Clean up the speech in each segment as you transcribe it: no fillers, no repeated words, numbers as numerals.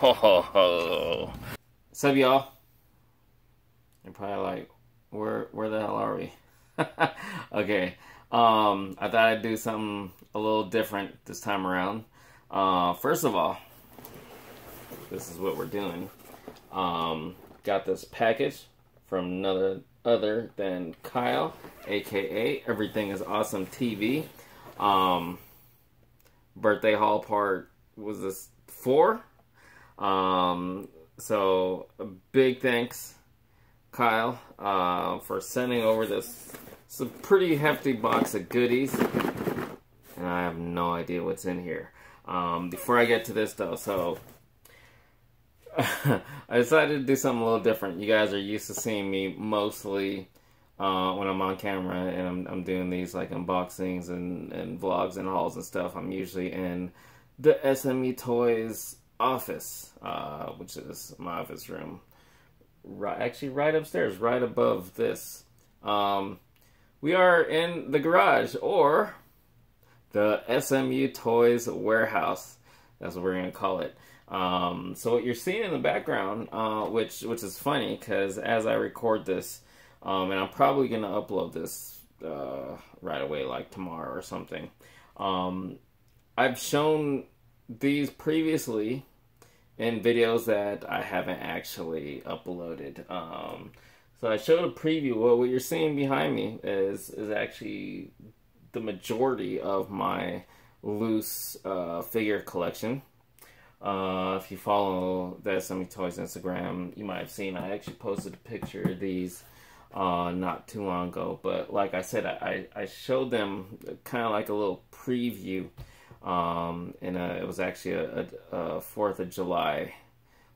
What's up, y'all? You're probably like, where the hell are we? Okay. I thought I'd do something a little different this time around. First of all, this is what we're doing. Got this package from none other than Kyle, aka Everything is Awesome TV. Birthday haul part was this 4. So a big thanks, Kyle, for sending over this. It's a pretty hefty box of goodies, and I have no idea what's in here. Before I get to this though, so I decided to do something a little different. You guys are used to seeing me mostly when I'm on camera and I'm doing these like unboxings and vlogs and hauls and stuff. I'm usually in the SMU Toys office, which is my office room. Actually right upstairs, right above this. We are in the garage, or the SMU Toys warehouse. That's what we're going to call it. So what you're seeing in the background, which is funny, because as I record this, and I'm probably going to upload this right away, like tomorrow or something. I've shown these previously in videos that I haven't actually uploaded. So I showed a preview. Well, what you're seeing behind me is actually the majority of my loose figure collection. If you follow the SMU Toys Instagram, you might have seen I actually posted a picture of these not too long ago. But like I said, I showed them kind of like a little preview. And it was actually a 4th of July.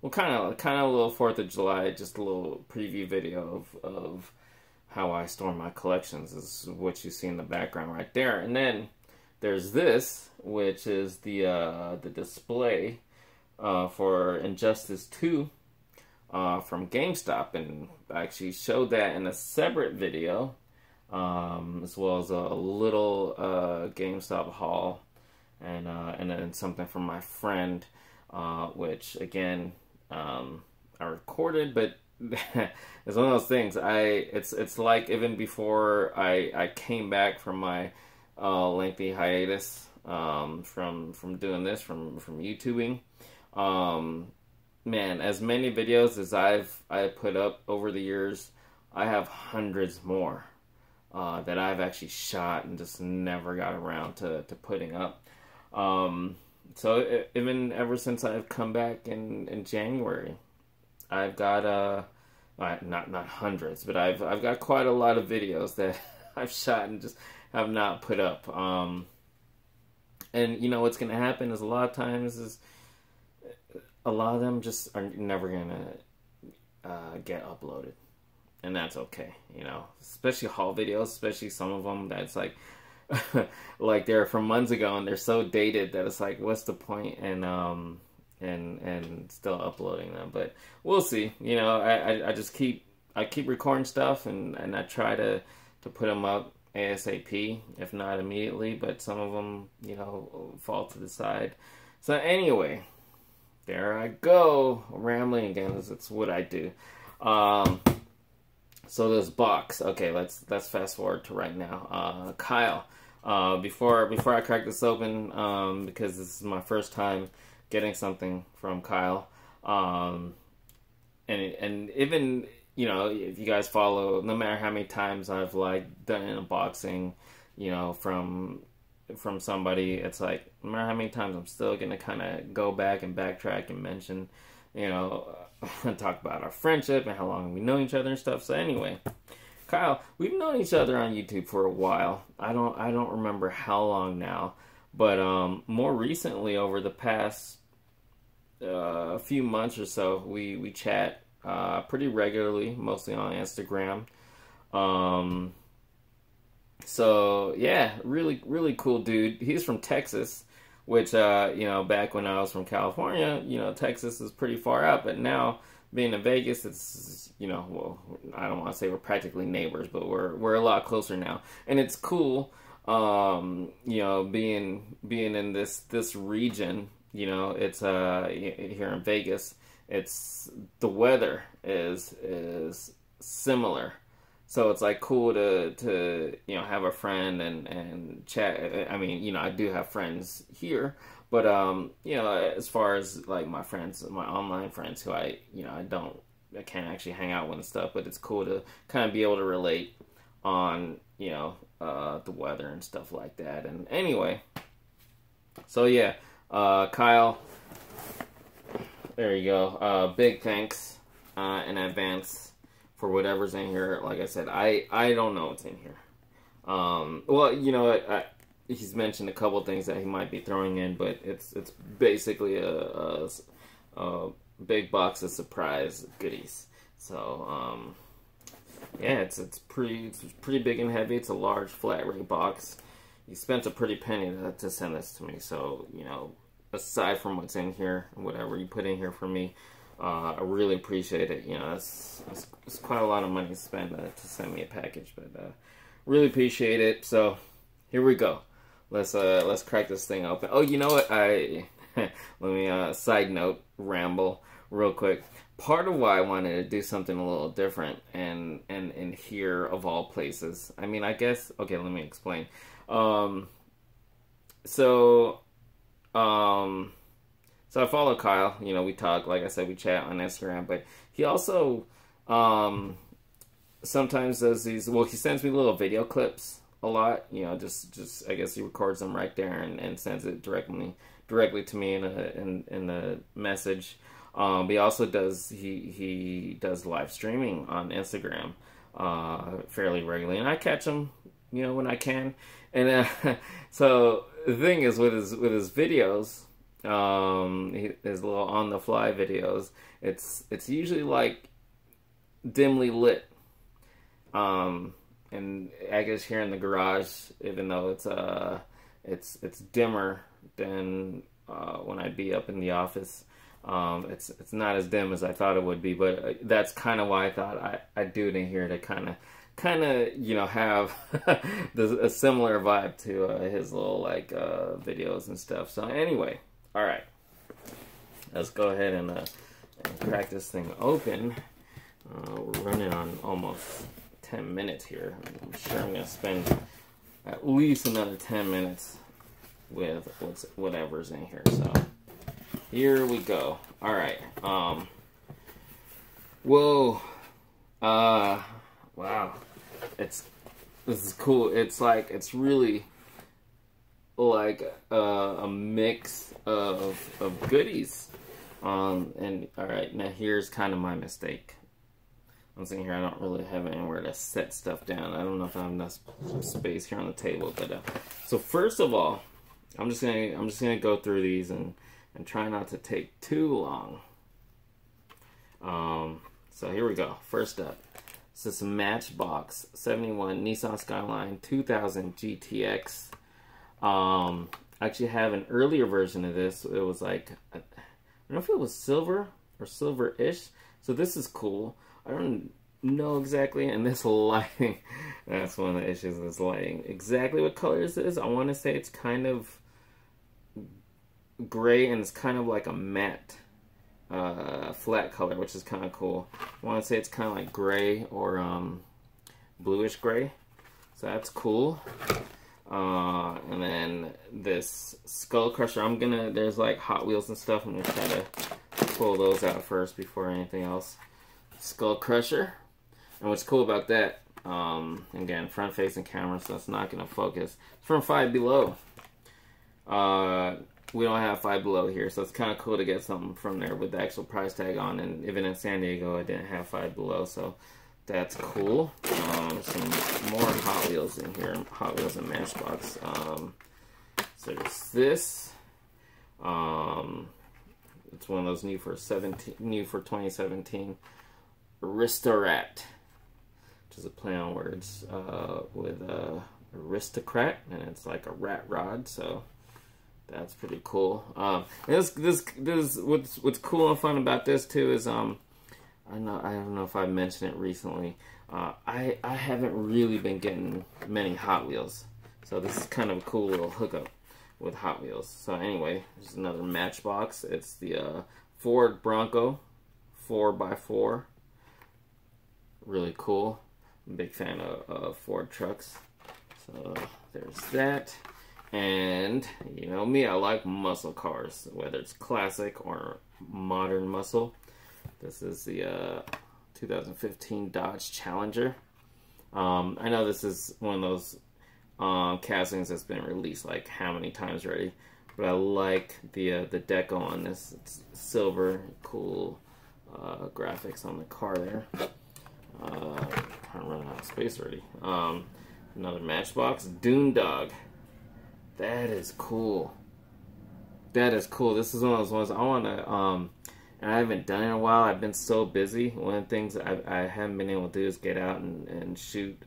Well, kind of a little 4th of July, just a little preview video of how I store my collections. This is what you see in the background right there. And then there's this, which is the display for Injustice 2 from GameStop, and I actually showed that in a separate video, as well as a little GameStop haul, and then something from my friend, which again I recorded, but it's one of those things. It's like even before I came back from my lengthy hiatus from doing this, from YouTubing. Man, as many videos as I've put up over the years, I have hundreds more that I've actually shot and just never got around to putting up. So even ever since I've come back in January, I've got not hundreds, but I've got quite a lot of videos that I've shot and just have not put up. And you know what's gonna happen is a lot of times is a lot of them just are never gonna get uploaded, and that's okay. You know, especially haul videos, especially some of them that's like like they're from months ago and they're so dated that it's like, what's the point in and still uploading them? But we'll see. You know, I just keep recording stuff, and I try to put them up ASAP, if not immediately, but some of them, you know, fall to the side. So anyway, there I go, rambling again. It's what I do. So this box, okay, let's fast forward to right now. Kyle, before I crack this open, because this is my first time getting something from Kyle, and even, you know, if you guys follow, no matter how many times I've like done an unboxing, you know, from somebody, it's like, no matter how many times, I'm still gonna kind of go back and backtrack and mention, you know, talk about our friendship and how long we know each other and stuff. So anyway, Kyle, we've known each other on YouTube for a while. I don't remember how long now, but more recently, over the past few months or so, we chat pretty regularly, mostly on Instagram. So yeah, really cool dude. He's from Texas, which you know, back when I was from California, you know, Texas is pretty far out, but now being in Vegas, it's, you know, well, I don't want to say we're practically neighbors, but we're a lot closer now, and it's cool, you know, being in this region You know, it's here in Vegas. It's the weather is similar, so it's like cool to you know have a friend and chat. I mean, you know, I do have friends here, but you know, as far as like my friends, my online friends who I can't actually hang out with and stuff, but it's cool to kind of be able to relate on, you know, the weather and stuff like that. And anyway, so yeah, Kyle, there you go. Big thanks in advance for whatever's in here. Like I said, I don't know what's in here. Well, you know, he's mentioned a couple things that he might be throwing in, but it's basically a big box of surprise goodies. So yeah, it's pretty big and heavy. It's a large flat rate box. He spent a pretty penny to send this to me. So, you know, aside from what's in here, whatever you put in here for me, I really appreciate it. You know, it's quite a lot of money to spend to send me a package, but really appreciate it. So here we go. Let's crack this thing open. Oh, you know what? Let me side note, ramble real quick. Part of why I wanted to do something a little different and here of all places. I mean, I guess, okay, let me explain. So I follow Kyle, you know, we talk, like I said, we chat on Instagram, but he also sometimes does these, well, he sends me little video clips a lot, you know, just I guess he records them right there and sends it directly to me in the message. But he also does he does live streaming on Instagram fairly regularly, and I catch him, you know, when I can. And so the thing is with his videos, his little on the fly videos, it's usually like dimly lit. And I guess here in the garage, even though it's dimmer than when I'd be up in the office. It's not as dim as I thought it would be, but that's kind of why I thought I'd do it in here to kind of you know have a similar vibe to his little like videos and stuff. So anyway, all right, let's go ahead and crack this thing open. We're running on almost 10 minutes here. I'm sure I'm gonna spend at least another 10 minutes with whatever's in here. So here we go. All right. Whoa. Wow. This is cool. It's like, it's really like a mix of goodies. And all right, now here's kind of my mistake. I'm sitting here, I don't really have anywhere to set stuff down. I don't know if I have enough space here on the table, but so first of all, I'm just gonna go through these and try not to take too long. So here we go. First up, this is a Matchbox 71 Nissan Skyline 2000 GTX. I actually have an earlier version of this. It was like, I don't know if it was silver or silver-ish. So this is cool. I don't know exactly, and this lighting, that's one of the issues with this lighting. Exactly what color this is, I want to say it's kind of gray, and it's kind of like a matte flat color, which is kind of cool. I want to say it's kind of like gray or bluish gray, so that's cool. And then this Skull Crusher, there's like Hot Wheels and stuff, I'm gonna try to pull those out first before anything else. Skull Crusher, and what's cool about that, again, front facing camera, so it's not gonna focus. It's from Five Below. We don't have Five Below here, so it's kind of cool to get something from there with the actual price tag on. And even in San Diego, I didn't have Five Below, so that's cool. Some more Hot Wheels in here, Hot Wheels and Matchbox. So there's this. It's one of those new for 2017 Aristorat, which is a play on words with aristocrat, and it's like a rat rod. So that's pretty cool. This what's cool and fun about this too is I don't know if I mentioned it recently. I haven't really been getting many Hot Wheels, so this is kind of a cool little hookup with Hot Wheels. So anyway, there's another Matchbox. It's the Ford Bronco 4x4. Really cool. I'm a big fan of Ford trucks. So there's that. And you know me, I like muscle cars, whether it's classic or modern muscle. This is the 2015 Dodge Challenger. I know this is one of those castings that's been released like how many times already, but I like the deco on this. It's silver, cool graphics on the car there. Kind of running out of space already. Another Matchbox, Dune Dog. That is cool. That is cool. This is one of those ones I want to, and I haven't done it in a while. I've been so busy. One of the things I haven't been able to do is get out and shoot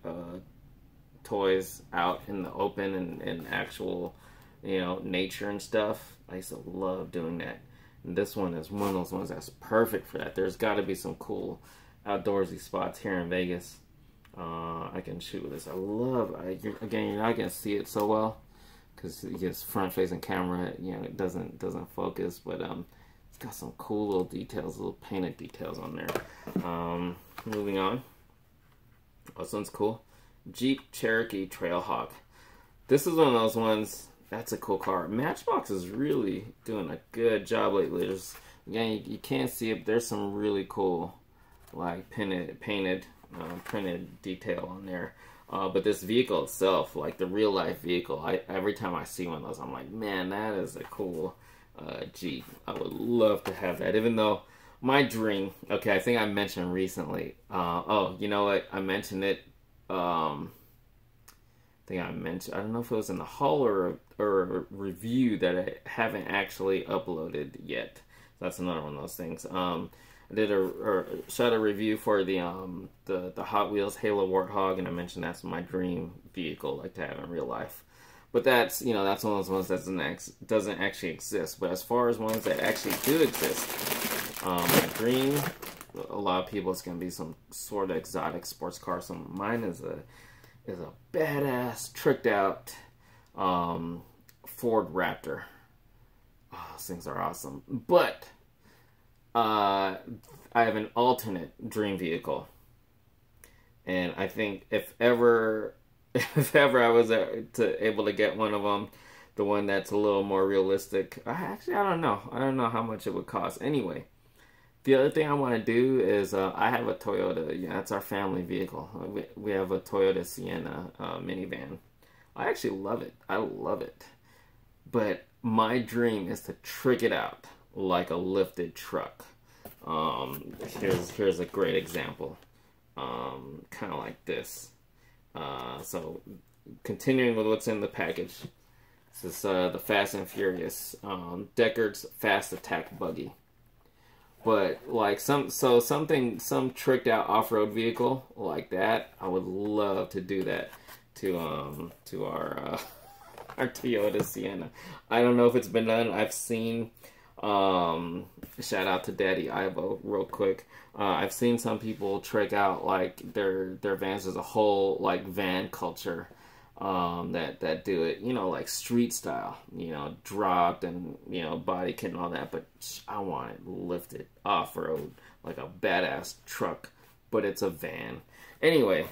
toys out in the open and actual, you know, nature and stuff. I used to love doing that. And this one is one of those ones that's perfect for that. There's got to be some cool outdoorsy spots here in Vegas. I can shoot with this. Again, you're not going to see it so well because it's front-facing camera, you know, it doesn't focus, but it's got some cool little details, little painted details on there. Moving on. Oh, this one's cool. Jeep Cherokee Trailhawk. This is one of those ones, that's a cool car. Matchbox is really doing a good job lately. There's, again, you can't see it, but there's some really cool, like, printed detail on there. But this vehicle itself, like the real life vehicle, every time I see one of those, I'm like, man, that is a cool Jeep. I would love to have that. Even though my dream, okay, I think I mentioned recently. Oh, you know what? I mentioned it. I don't know if it was in the haul or a review that I haven't actually uploaded yet. That's another one of those things. I did shot a review for the Hot Wheels Halo Warthog, and I mentioned that's my dream vehicle, like to have in real life. But that's, you know, that's one of those ones that doesn't actually exist. But as far as ones that actually do exist, my dream, a lot of people, it's gonna be some sort of exotic sports car. So mine is a badass, tricked out Ford Raptor. Oh, those things are awesome. But I have an alternate dream vehicle, and I think if ever I was able to get one of them, the one that's a little more realistic, I don't know how much it would cost. Anyway, the other thing I want to do is I have a Toyota. Yeah, that's our family vehicle. We have a Toyota Sienna minivan. I actually love it. I love it, but my dream is to trick it out like a lifted truck. Here's a great example. Kind of like this. So continuing with what's in the package, this is the Fast and Furious Deckard's Fast Attack buggy. But like some tricked out off-road vehicle like that, I would love to do that to our our Toyota Sienna. I don't know if it's been done. I've seen, shout out to Daddy Ivo real quick. I've seen some people trick out like their vans as a whole, like van culture, that do it, you know, like street style, you know, dropped and, you know, body kit and all that. But I want it lifted off road like a badass truck, but it's a van. Anyway,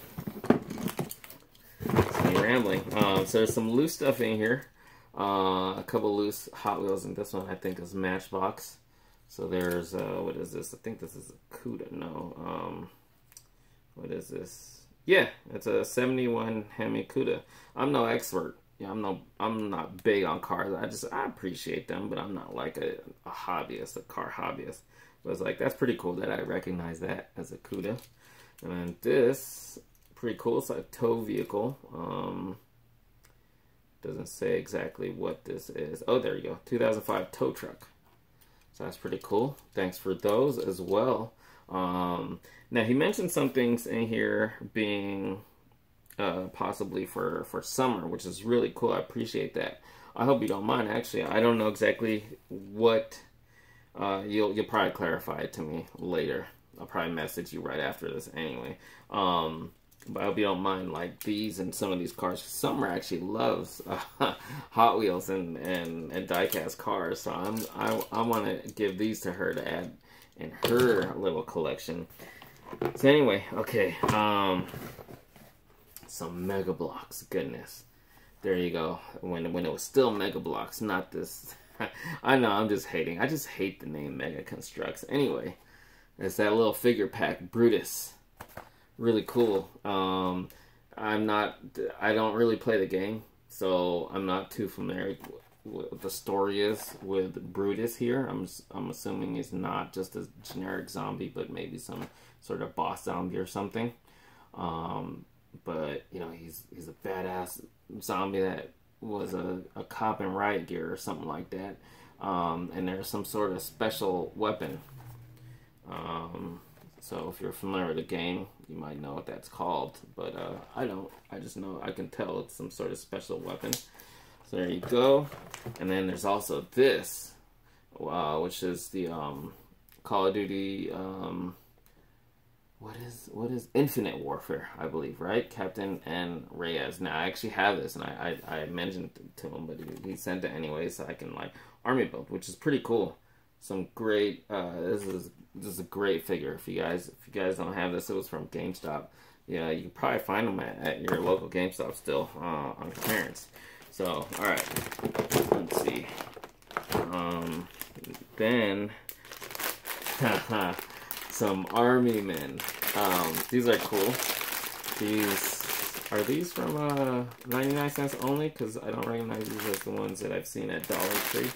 it's me rambling. So there's some loose stuff in here. A couple loose Hot Wheels, and this one I think is Matchbox. So there's what is this? I think this is a CUDA. No, what is this? Yeah, it's a 71 Hemi CUDA. I'm no expert. Yeah, I'm not big on cars. I appreciate them, but I'm not like a hobbyist, a car hobbyist. But it's like, that's pretty cool that I recognize that as a CUDA. And then this, pretty cool. It's like a tow vehicle. Doesn't say exactly what this is. Oh, there you go. 2005 tow truck. So that's pretty cool. Thanks for those as well. Now he mentioned some things in here being possibly for summer, which is really cool. I appreciate that. I hope you don't mind. Actually, I don't know exactly what. You'll probably clarify it to me later. I'll probably message you right after this anyway. But I hope you don't mind like these and some of these cars. Summer actually loves Hot Wheels and diecast cars, so I want to give these to her to add in her little collection. So anyway, okay, some Mega Bloks. Goodness, there you go. When it was still Mega Bloks, not this. I know, I'm just hating. I just hate the name Mega Constructs. Anyway, it's that little figure pack, Brutus. Really cool. I don't really play the game, so I'm not too familiar with what the story is with Brutus here. I'm assuming he's not just a generic zombie, but maybe some sort of boss zombie or something. But you know, he's a badass zombie that was a cop in riot gear or something like that. And there's some sort of special weapon. So if you're familiar with the game, you might know what that's called, but I don't. I just know, I can tell it's some sort of special weapon. So there you go. And then there's also this, which is the Call of Duty, what is Infinite Warfare, I believe, right? Captain and Reyes. Now I actually have this, and I mentioned it to him, but he sent it anyway, so I can like army build, which is pretty cool. Some great. This is a great figure. If you guys don't have this, it was from GameStop. Yeah, you can probably find them at your local GameStop still on clearance. So all right, let's see. Then some army men. These are cool. These from 99 cents only? Because I don't recognize these as the ones that I've seen at Dollar Tree.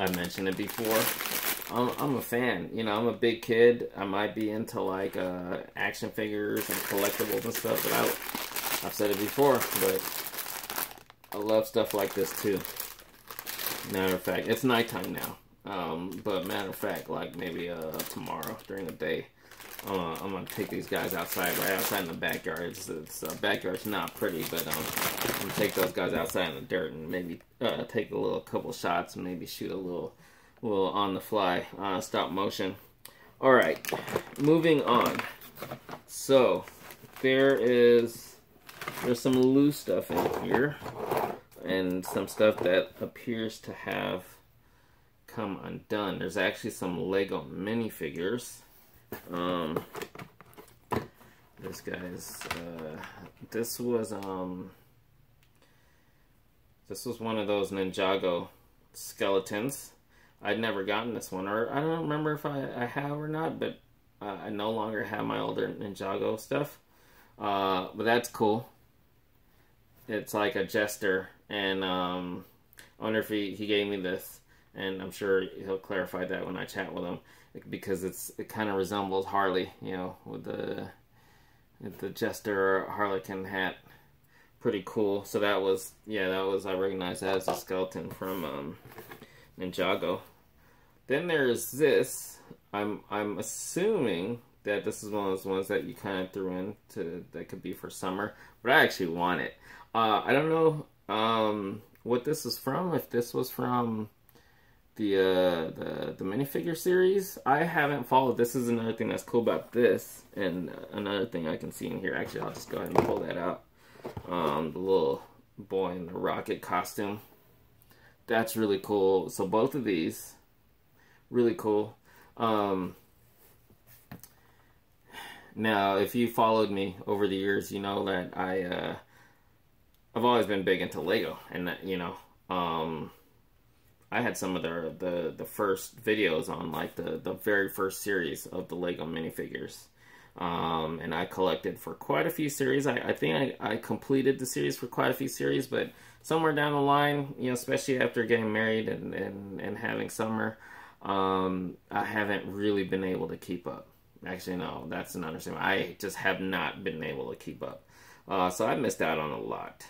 I mentioned it before. I'm a fan. You know, I'm a big kid. I might be into like action figures and collectibles and stuff, but I've said it before, but I love stuff like this too. Matter of fact, it's nighttime now. But matter of fact, like maybe tomorrow during the day, I'm gonna take these guys outside, right outside in the backyard. Backyard's not pretty, but I'm gonna take those guys outside in the dirt and maybe take a couple shots and maybe shoot a little on the fly stop motion. All right, moving on. So there's some loose stuff in here and some stuff that appears to have come undone. There's actually some Lego minifigures. This guy's this was one of those Ninjago skeletons. I'd never gotten this one, or I don't remember if I have or not, but I no longer have my older Ninjago stuff. But that's cool. It's like a jester, and I wonder if he gave me this, and I'm sure he'll clarify that when I chat with him, because it kind of resembles Harley, you know, with the jester harlequin hat. Pretty cool. So that was I recognized that as a skeleton from Ninjago. Then there's this. I'm assuming that this is one of those ones that you kind of threw in that could be for summer, but I actually want it. I don't know what this is from. If this was from the minifigure series, I haven't followed. This is another thing that's cool about this, and another thing I can see in here. Actually, I'll just go ahead and pull that out. The little boy in the rocket costume. That's really cool. So both of these, really cool. Now, if you followed me over the years, you know that I've always been big into Lego, and that, you know, I had some of the first videos on like the very first series of the Lego minifigures. And I collected for quite a few series. I think I completed the series for quite a few series, but somewhere down the line, you know, especially after getting married and having Summer, I haven't really been able to keep up. Actually, no, that's an understatement. I just have not been able to keep up. So I missed out on a lot.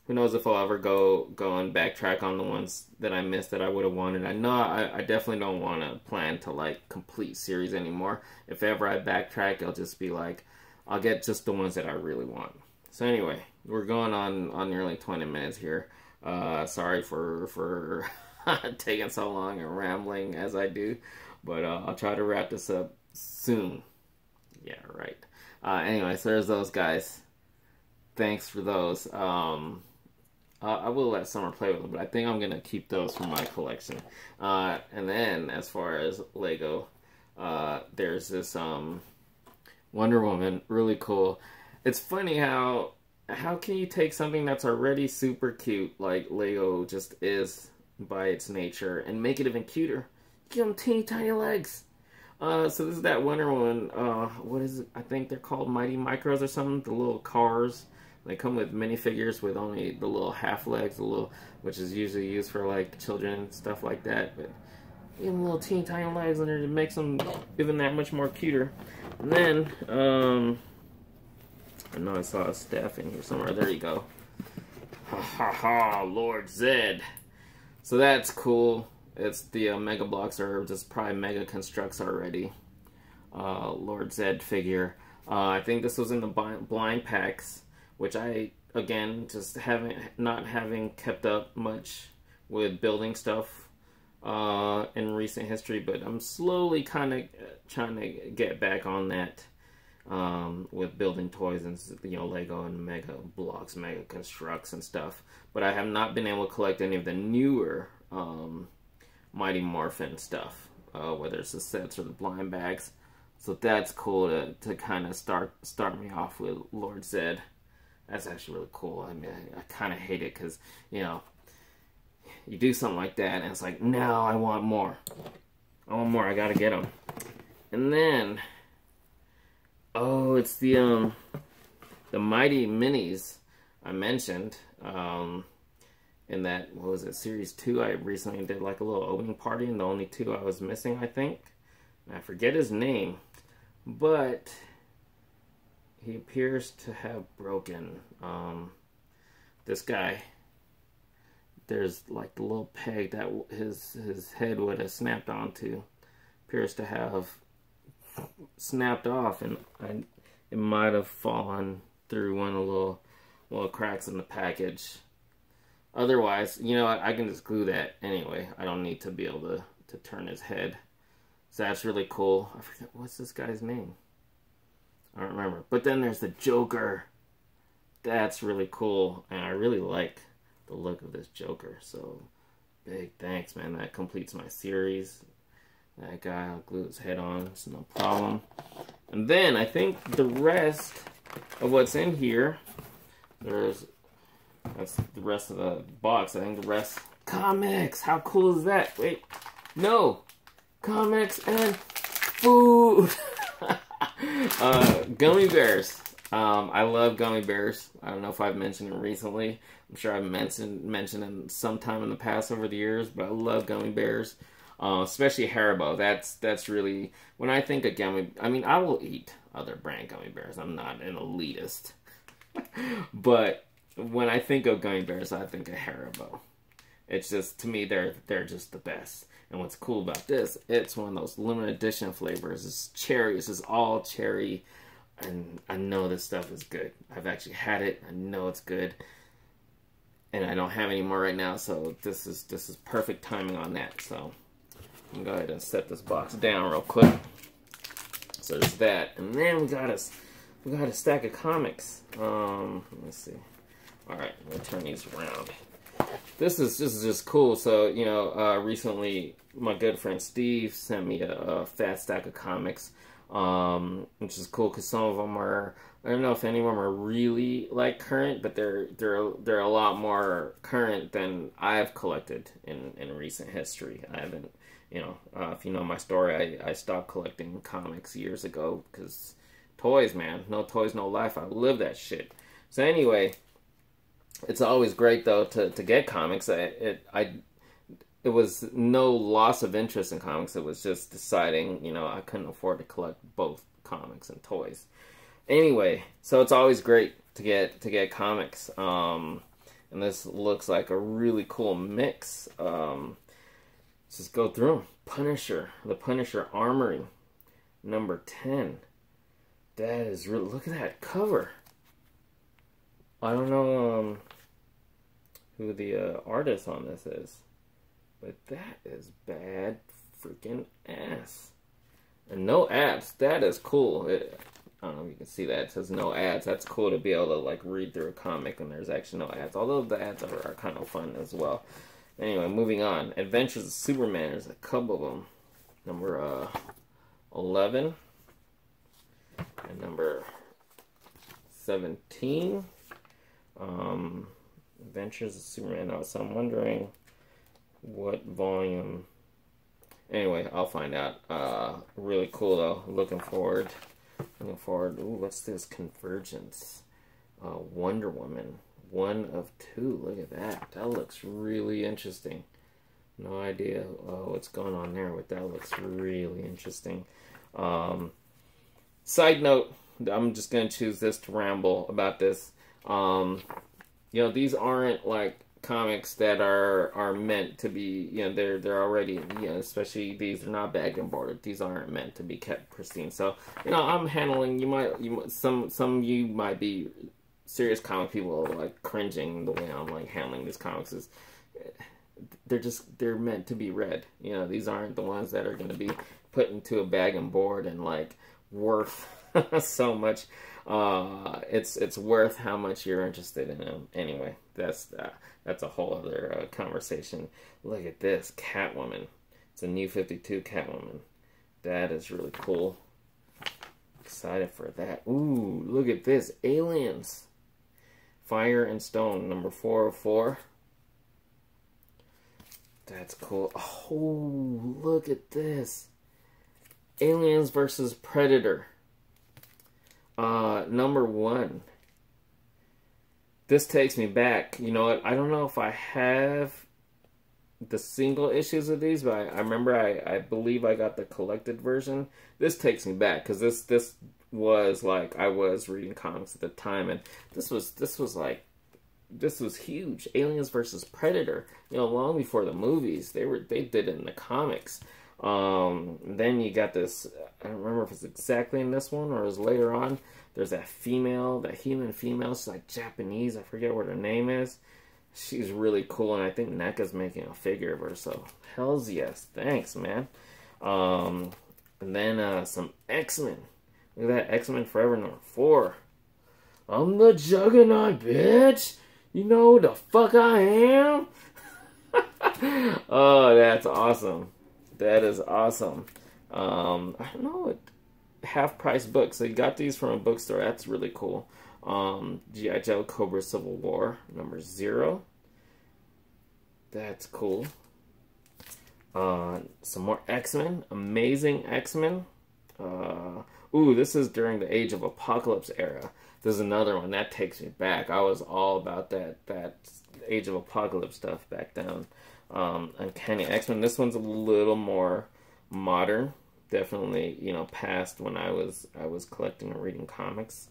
Who knows if I'll ever go and backtrack on the ones that I missed that I would have wanted. I know I definitely don't want to plan to like complete series anymore. If ever I backtrack, it'll just be like, I'll get just the ones that I really want. So anyway, we're going on nearly 20 minutes here. Sorry for taking so long and rambling as I do, but I'll try to wrap this up soon. Anyway, so there's those guys. Thanks for those. I will let Summer play with them, but I think I'm going to keep those for my collection. And then, as far as Lego, there's this Wonder Woman, really cool. It's funny how can you take something that's already super cute, like Lego just is by its nature, and make it even cuter? Give them teeny tiny legs. So this is that Wonder Woman, what is it? I think they're called Mighty Micros or something, the little cars. They come with minifigures with only the little half legs, which is usually used for like children and stuff like that. But even little teeny tiny legs on there, it makes them even that much more cuter. And then, I know I saw a staff in here somewhere. There you go. Ha ha ha, Lord Zed. So that's cool. It's the Mega Blocks are just probably Mega Constructs already. Lord Zed figure. I think this was in the blind packs, which I, again, just not having kept up much with building stuff in recent history, but I'm slowly kind of trying to get back on that with building toys and, you know, Lego and Mega Blocks, Mega Constructs and stuff. But I have not been able to collect any of the newer Mighty Morphin stuff, whether it's the sets or the blind bags. So that's cool to kind of start me off with Lord Zed. That's actually really cool. I mean, I kind of hate it because, you know, you do something like that and it's like, no, I want more. I want more. I gotta get them. And then, oh, it's the Mighty Minis I mentioned in that, what was it, Series 2. I recently did like a little opening party, and the only two I was missing, I think. And I forget his name, but he appears to have broken. This guy, there's like the little peg that his head would have snapped onto, appears to have snapped off, and it might have fallen through one of the little cracks in the package. Otherwise, you know, I can just glue that anyway. I don't need to be able to turn his head. So that's really cool. I forget, what's this guy's name? I don't remember. But then there's the Joker. That's really cool, and I really like the look of this Joker. So big thanks, man. That completes my series. That guy, I'll glue his head on. It's no problem. And then I think the rest of what's in here, that's the rest of the box. I think the rest, comics. How cool is that? Wait, no, comics and food. Gummy bears. I love gummy bears. I don't know if I've mentioned it recently. I'm sure I've mentioned it sometime in the past over the years, but I love gummy bears. Especially Haribo. That's really, when I think of gummy, I mean, I will eat other brand gummy bears. I'm not an elitist. But when I think of gummy bears, I think of Haribo. It's just, to me, they're just the best. And what's cool about this, it's one of those limited edition flavors. It's cherry. It's just all cherry. And I know this stuff is good. I've actually had it. I know it's good. And I don't have any more right now, so this is perfect timing on that. So I'm gonna go ahead and set this box down real quick. So there's that. And then we got a stack of comics. Let me see. Alright, I'm gonna turn these around. This is just cool. So, you know, recently my good friend Steve sent me a fat stack of comics, which is cool because some of them are, I don't know if any of them are really like current, but they're a lot more current than I've collected in recent history. I haven't, you know, if you know my story, I stopped collecting comics years ago because toys, man, no toys, no life. I live that shit. So anyway, it's always great though to get comics. It was no loss of interest in comics. It was just deciding, you know, I couldn't afford to collect both comics and toys. Anyway, so it's always great to get comics. And this looks like a really cool mix. Let's just go through them. Punisher, the Punisher Armory, number 10. That is really, look at that cover. I don't know who the artist on this is, but that is bad freaking ass. And no abs. That is cool. I don't know if you can see that. It says no ads. That's cool to be able to like read through a comic and there's actually no ads. Although the ads are kind of fun as well. Anyway, moving on. Adventures of Superman. There's a couple of them. Number 11 and number 17. Adventures of Superman. So I'm wondering what volume. Anyway, I'll find out. Really cool though. Looking forward. Ooh, what's this? Convergence. Wonder Woman. 1 of 2. Look at that. That looks really interesting. No idea what's going on there, but that looks really interesting. Side note, I'm just going to choose this to ramble about this. You know, these aren't like comics that are meant to be, you know, they're already, you know, especially these are not bagged and boarded. These aren't meant to be kept pristine. So, you know, I'm handling, some of you might be serious comic people like cringing the way I'm like handling these comics. Is they're meant to be read. You know, these aren't the ones that are going to be put into a bag and board and like worth so much. It's worth how much you're interested in them. Anyway, that's a whole other conversation. Look at this, Catwoman. It's a new 52 Catwoman. That is really cool. Excited for that. Ooh, look at this, Aliens. Fire and Stone, number 404. That's cool. Oh, look at this. Aliens versus Predator. Number 1. This takes me back. You know what? I don't know if I have the single issues of these, but I remember I believe I got the collected version. This takes me back because this was like I was reading comics at the time, and this was huge. Aliens versus Predator. You know, long before the movies, they did it in the comics. Then you got this. I don't remember if it's exactly in this one or it was later on. There's that human female. She's like Japanese. I forget what her name is. She's really cool, and I think NECA's making a figure of her. So hells yes, thanks, man. And then some X-Men. Look at that, X-Men Forever number 4. I'm the Juggernaut, bitch. You know who the fuck I am? Oh, that's awesome. That is awesome. I don't know, half-price books. So you got these from a bookstore. That's really cool. G.I. Joe Cobra Civil War, number 0. That's cool. Some more X-Men. Amazing X-Men. Ooh, this is during the Age of Apocalypse era. There's another one that takes me back. I was all about that Age of Apocalypse stuff back then. Uncanny X-Men. This one's a little more modern. Definitely, you know, past when I was collecting and reading comics.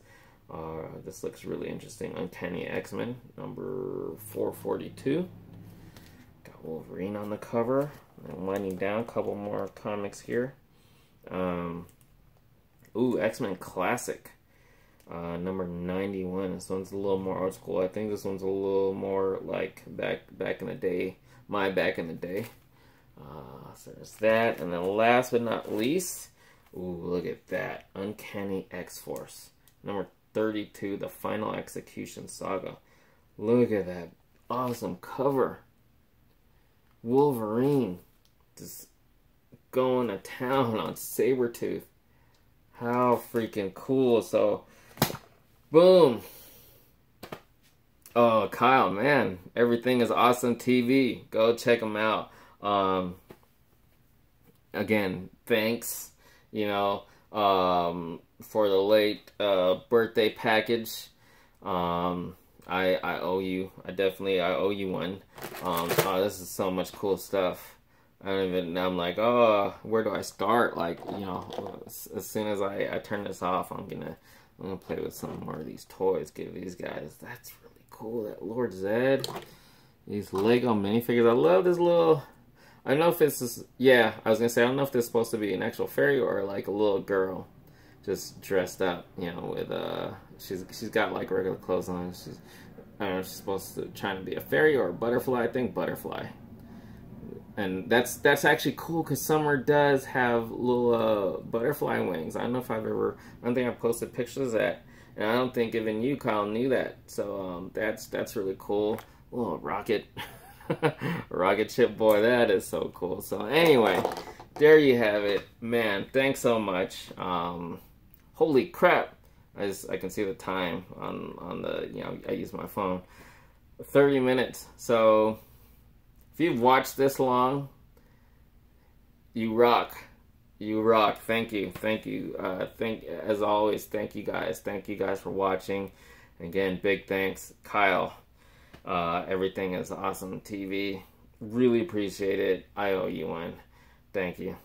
This looks really interesting. Uncanny X-Men, number 442. Got Wolverine on the cover. And winding down, a couple more comics here. Ooh, X-Men Classic. Number 91. This one's a little more old school. I think this one's a little more like back in the day. Back in the day. So there's that. And then last but not least, ooh, look at that. Uncanny X-Force. Number 32, The Final Execution Saga. Look at that awesome cover. Wolverine just going to town on Sabretooth. How freaking cool. So, boom. Oh, Kyle, man. Everything is Awesome TV. Go check them out. Again, thanks, you know, for the late birthday package. I owe you. I owe you one. Oh, this is so much cool stuff. I'm like, oh, where do I start? Like, you know, as soon as I turn this off, I'm gonna play with some more of these toys. Give these guys. That's really cool. That Lord Zed. These Lego minifigures. I love this little. I don't know if this is. Yeah, I was gonna say I don't know if this is supposed to be an actual fairy or like a little girl, just dressed up. You know, with she's got like regular clothes on. I don't know if she's supposed to trying to be a fairy or a butterfly. I think butterfly. And that's actually cool because Summer does have little butterfly wings. I don't know if I've ever, I don't think I've posted pictures of that. And I don't think even you, Kyle, knew that. So that's really cool. Little rocket, rocket ship, boy, that is so cool. So anyway, there you have it, man. Thanks so much. Holy crap! I can see the time on the, you know, I use my phone. 30 minutes. So if you've watched this long, you rock. You rock. Thank you. Thank you. As always, thank you guys. Thank you guys for watching. And again, big thanks, Kyle. Everything is awesome TV. Really appreciate it. I owe you one. Thank you.